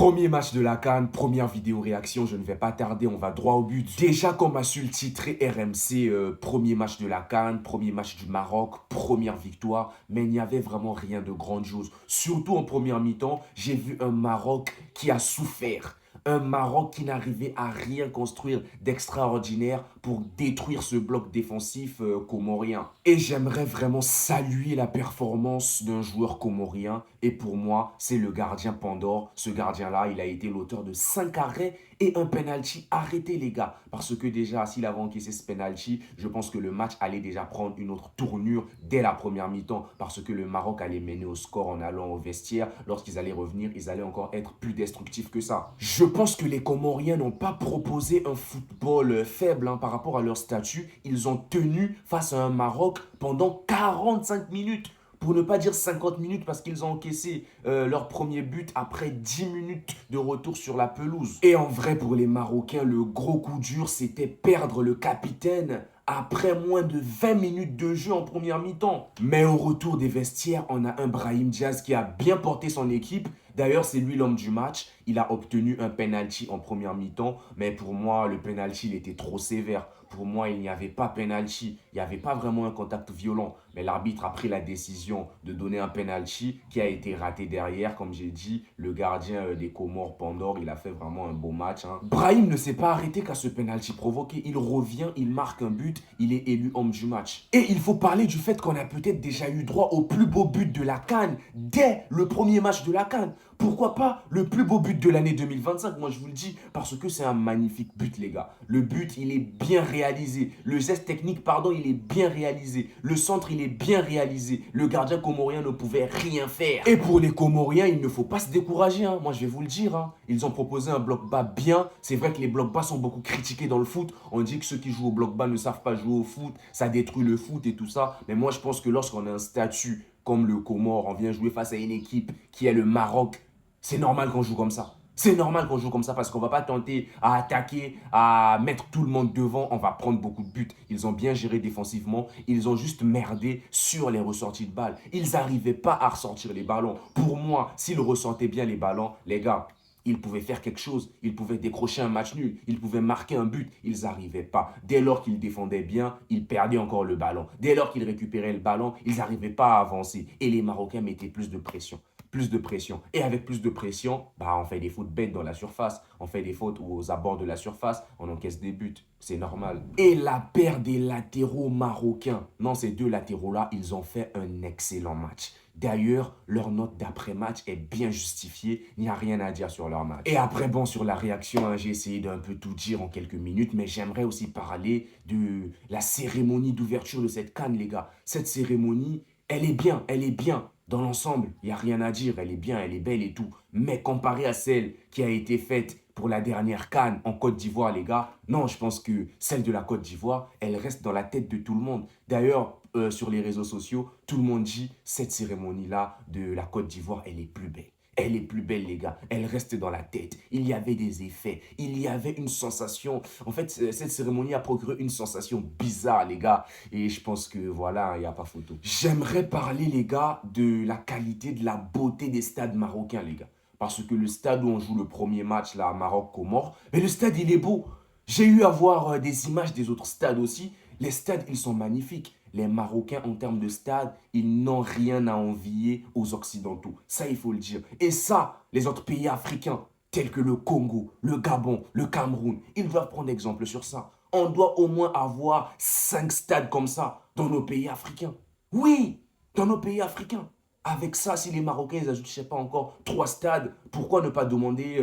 Premier match de la CAN, première vidéo réaction, je ne vais pas tarder, on va droit au but. Déjà, comme a su le titrer RMC, premier match de la CAN, premier match du Maroc, première victoire, mais il n'y avait vraiment rien de grandiose. Surtout en première mi-temps, j'ai vu un Maroc qui a souffert. Un Maroc qui n'arrivait à rien construire d'extraordinaire pour détruire ce bloc défensif comorien. Et j'aimerais vraiment saluer la performance d'un joueur comorien. Et pour moi, c'est le gardien Pandore. Ce gardien-là, il a été l'auteur de 5 arrêts et un penalty arrêté, les gars. Parce que déjà, s'il avait encaissé ce penalty, je pense que le match allait déjà prendre une autre tournure dès la première mi-temps. Parce que le Maroc allait mener au score en allant au vestiaire. Lorsqu'ils allaient revenir, ils allaient encore être plus destructifs que ça. Je pense que les Comoriens n'ont pas proposé un football faible par rapport à leur statut. Ils ont tenu face à un Maroc pendant 45 minutes. Pour ne pas dire 50 minutes parce qu'ils ont encaissé leur premier but après 10 minutes de retour sur la pelouse. Et en vrai, pour les Marocains, le gros coup dur, c'était perdre le capitaine après moins de 20 minutes de jeu en première mi-temps. Mais au retour des vestiaires, on a un Brahim Diaz qui a bien porté son équipe. D'ailleurs, c'est lui l'homme du match. Il a obtenu un penalty en première mi-temps. Mais pour moi, le penalty, il était trop sévère. Pour moi, il n'y avait pas penalty. Il n'y avait pas vraiment un contact violent. Mais l'arbitre a pris la décision de donner un penalty qui a été raté derrière. Comme j'ai dit, le gardien des Comores, Pandore, il a fait vraiment un beau match. Brahim ne s'est pas arrêté qu'à ce penalty provoqué. Il revient, il marque un but. Il est élu homme du match. Et il faut parler du fait qu'on a peut-être déjà eu droit au plus beau but de la CAN dès le premier match de la CAN. Pourquoi pas le plus beau but de l'année 2025? Moi, je vous le dis, parce que c'est un magnifique but, les gars. Le but, il est bien réalisé. Le geste technique, pardon, il est bien réalisé. Le centre, il est bien réalisé. Le gardien comorien ne pouvait rien faire. Et pour les Comoriens, il ne faut pas se décourager. Moi, je vais vous le dire. Ils ont proposé un bloc bas bien. C'est vrai que les blocs bas sont beaucoup critiqués dans le foot. On dit que ceux qui jouent au bloc bas ne savent pas jouer au foot. Ça détruit le foot et tout ça. Mais moi, je pense que lorsqu'on a un statut comme le Comore, on vient jouer face à une équipe qui est le Maroc. C'est normal qu'on joue comme ça. C'est normal qu'on joue comme ça parce qu'on ne va pas tenter à attaquer, à mettre tout le monde devant. On va prendre beaucoup de buts. Ils ont bien géré défensivement. Ils ont juste merdé sur les ressorties de balles. Ils n'arrivaient pas à ressortir les ballons. Pour moi, s'ils ressortaient bien les ballons, les gars, ils pouvaient faire quelque chose. Ils pouvaient décrocher un match nul. Ils pouvaient marquer un but. Ils n'arrivaient pas. Dès lors qu'ils défendaient bien, ils perdaient encore le ballon. Dès lors qu'ils récupéraient le ballon, ils n'arrivaient pas à avancer. Et les Marocains mettaient plus de pression. Plus de pression. Et avec plus de pression, on fait des fautes bêtes dans la surface. On fait des fautes aux abords de la surface. On encaisse des buts. C'est normal. Et la paire des latéraux marocains. Non, ces deux latéraux-là, ils ont fait un excellent match. D'ailleurs, leur note d'après-match est bien justifiée. Il n'y a rien à dire sur leur match. Et après, bon, sur la réaction, j'ai essayé d'un peu tout dire en quelques minutes, mais j'aimerais aussi parler de la cérémonie d'ouverture de cette CAN, les gars. Cette cérémonie, elle est bien, elle est bien. Dans l'ensemble, il n'y a rien à dire, elle est bien, elle est belle et tout. Mais comparée à celle qui a été faite pour la dernière CAN en Côte d'Ivoire, les gars, non, je pense que celle de la Côte d'Ivoire, elle reste dans la tête de tout le monde. D'ailleurs, sur les réseaux sociaux, tout le monde dit cette cérémonie-là de la Côte d'Ivoire, elle est plus belle. Elle est plus belle, les gars. Elle reste dans la tête. Il y avait des effets. Il y avait une sensation. En fait, cette cérémonie a procuré une sensation bizarre, les gars. Et je pense que, voilà, il n'y a pas photo. J'aimerais parler, les gars, de la qualité, de la beauté des stades marocains, les gars. Parce que le stade où on joue le premier match, là, Maroc-Comores, mais le stade, il est beau. J'ai eu à voir des images des autres stades aussi. Les stades, ils sont magnifiques. Les Marocains, en termes de stade, ils n'ont rien à envier aux Occidentaux. Ça, il faut le dire. Et ça, les autres pays africains, tels que le Congo, le Gabon, le Cameroun, ils doivent prendre exemple sur ça. On doit au moins avoir 5 stades comme ça dans nos pays africains. Oui, dans nos pays africains. Avec ça, si les Marocains ils ajoutent, je ne sais pas encore, 3 stades, pourquoi ne pas demander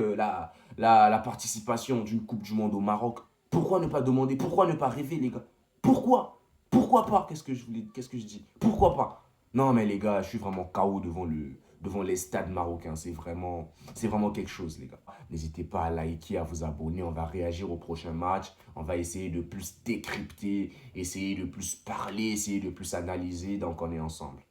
la participation d'une Coupe du Monde au Maroc? Pourquoi ne pas demander? Pourquoi ne pas rêver, les gars? Pourquoi? Pourquoi pas? Qu'est-ce que je dis? Pourquoi pas? Non, mais les gars, je suis vraiment KO devant les stades marocains. C'est vraiment quelque chose, les gars. N'hésitez pas à liker, à vous abonner. On va réagir au prochain match. On va essayer de plus décrypter, essayer de plus parler, essayer de plus analyser. Donc, on est ensemble.